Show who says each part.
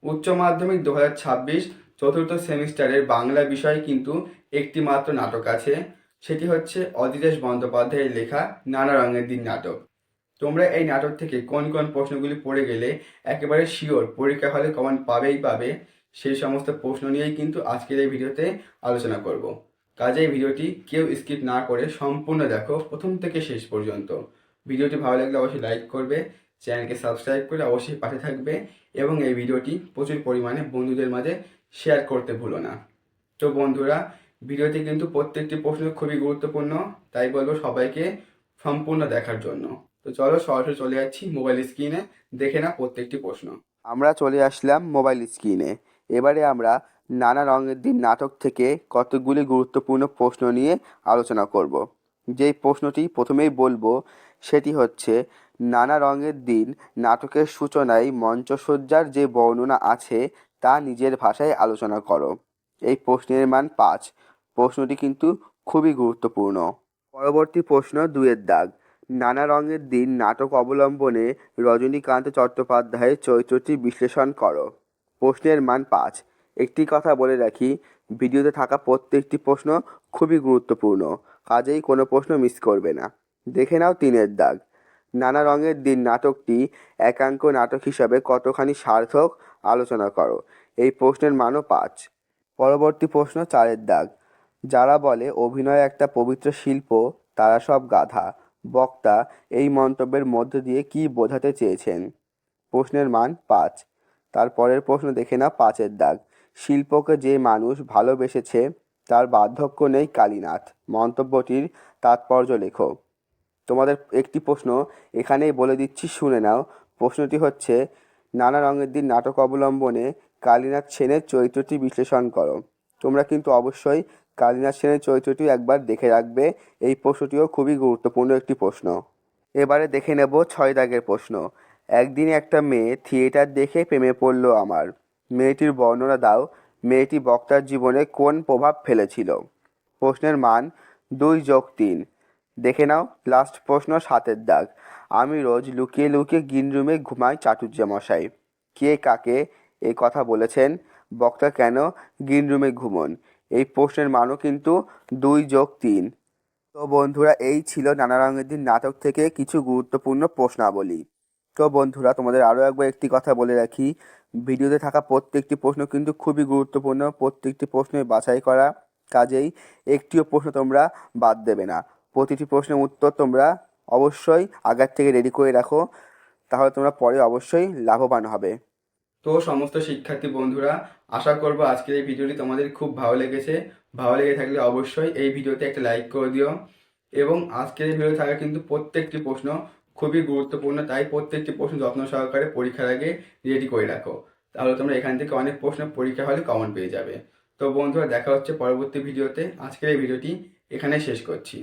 Speaker 1: উচ্চ মাধ্যমিক 2026 চতুর্থ সেমিস্টারের বাংলা বিষয়ে কিন্তু একটি মাত্র নাটক আছে। সেটি হচ্ছে অজিতেশ বন্দ্যোপাধ্যায়ের লেখা নানা রঙের দিন নাটক। তোমরা এই নাটক থেকে কোন কোন প্রশ্নগুলি পড়ে গেলে একেবারে শিওর পরীক্ষা হলে কমন পাবেই পাবে, সেই সমস্ত প্রশ্ন নিয়েই কিন্তু আজকের এই ভিডিওতে আলোচনা করব। কাজেই ভিডিওটি কেউ স্কিপ না করে সম্পূর্ণ দেখো প্রথম থেকে শেষ পর্যন্ত। ভিডিওটি ভালো লাগলে অবশ্যই লাইক করবে, চ্যানেলকে সাবস্ক্রাইব করে অবশ্যই পাশে থাকবে এবং এই ভিডিওটি প্রচুর পরিমাণে বন্ধুদের মাঝে শেয়ার করতে ভুলো না। তো বন্ধুরা, ভিডিওটি কিন্তু প্রত্যেকটি প্রশ্ন খুবই গুরুত্বপূর্ণ, তাই বলবো সবাইকে সম্পূর্ণ দেখার জন্য। তো চলো সরাসরি চলে যাচ্ছি মোবাইল স্ক্রিনে, দেখে না প্রত্যেকটি প্রশ্ন। আমরা চলে আসলাম মোবাইল স্ক্রিনে। এবারে আমরা নানা রঙের দিন নাটক থেকে কতগুলি গুরুত্বপূর্ণ প্রশ্ন নিয়ে আলোচনা করব। যেই প্রশ্নটি প্রথমেই বলবো সেটি হচ্ছে, নানা রঙের দিন নাটকের সূচনায় মঞ্চসজ্জার যে বর্ণনা আছে তা নিজের ভাষায় আলোচনা করো। এই প্রশ্নের মান 5। প্রশ্নটি কিন্তু খুবই গুরুত্বপূর্ণ। পরবর্তী প্রশ্ন 2-এর দাগ। নানা রঙের দিন নাটক অবলম্বনে রজনীকান্ত চট্টোপাধ্যায়ের চরিত্রটি বিশ্লেষণ করো। প্রশ্নের মান 5। একটি কথা বলে রাখি, ভিডিওতে থাকা প্রত্যেকটি প্রশ্ন খুবই গুরুত্বপূর্ণ, কাজেই কোনো প্রশ্ন মিস করবে না। দেখে নাও 3-এর দাগ। নানা রঙের দিন নাটকটি একাঙ্ক নাটক হিসাবে কতখানি সার্থক আলোচনা করো। এই প্রশ্নের মানও 5। পরবর্তী প্রশ্ন 4-এর দাগ। যারা বলে অভিনয় একটা পবিত্র শিল্প তারা সব গাধা, বক্তা এই মন্তব্যের মধ্য দিয়ে কি বোঝাতে চেয়েছেন? প্রশ্নের মান 5। তারপরের প্রশ্ন দেখে না 5-এর দাগ। শিল্পকে যে মানুষ ভালোবেসেছে তার বার্ধক্য নেই কালীনাথ, মন্তব্যটির তাৎপর্য লেখো। তোমাদের একটি প্রশ্ন এখানেই বলে দিচ্ছি, শুনে নাও। প্রশ্নটি হচ্ছে, নানা রঙের দিন নাটক অবলম্বনে কালীনাথ সেনের চরিত্রটি বিশ্লেষণ করো। তোমরা কিন্তু অবশ্যই কালীনাথ সেনের চরিত্রটি একবার দেখে রাখবে। এই প্রশ্নটিও খুবই গুরুত্বপূর্ণ একটি প্রশ্ন। এবারে দেখে নেব 6 দাগের প্রশ্ন। একদিন একটা মেয়ে থিয়েটার দেখে প্রেমে পড়ল আমার। মেয়েটির বর্ণনা দাও। মেয়েটি বক্তার জীবনে কোন প্রভাব ফেলেছিল? প্রশ্নের মান 2+3। দেখে নাও লাস্ট প্রশ্ন 7-এর দাগ। আমি রোজ লুকিয়ে লুকিয়ে গ্রিন রুমে ঘুমাই চাটুজ্যেমশাই। কে কাকে এই কথা বলেছেন? বক্তা কেন গ্রিন রুমে ঘুমন? এই প্রশ্নের মানও কিন্তু 2+3। তো বন্ধুরা, এই ছিল নানা রঙের দিন নাটক থেকে কিছু গুরুত্বপূর্ণ প্রশ্নাবলী। তো বন্ধুরা, তোমাদের আরও একবার একটি কথা বলে রাখি, ভিডিওতে থাকা প্রত্যেকটি প্রশ্ন কিন্তু খুবই গুরুত্বপূর্ণ, প্রত্যেকটি প্রশ্নই বাছাই করা, কাজেই একটিও প্রশ্ন তোমরা বাদ দেবে না। প্রতিটি প্রশ্নের উত্তর তোমরা অবশ্যই আগের থেকে রেডি করে রাখো, তাহলে তোমরা পরে অবশ্যই লাভবান হবে। তো সমস্ত শিক্ষার্থী বন্ধুরা, আশা করব আজকের এই ভিডিওটি তোমাদের খুব ভালো লেগেছে। ভালো লেগে থাকলে অবশ্যই এই ভিডিওতে একটা লাইক করে দিও এবং আজকের এই ভিডিওতে থাকা কিন্তু প্রত্যেকটি প্রশ্ন খুবই গুরুত্বপূর্ণ, তাই প্রত্যেকটি প্রশ্ন যত্ন সহকারে পরীক্ষার আগে রেডি করে রাখো, তাহলে তোমরা এখান থেকে অনেক প্রশ্ন পরীক্ষা হলে কমন পেয়ে যাবে। তো বন্ধুরা, দেখা হচ্ছে পরবর্তী ভিডিওতে। আজকের এই ভিডিওটি এখানে শেষ করছি।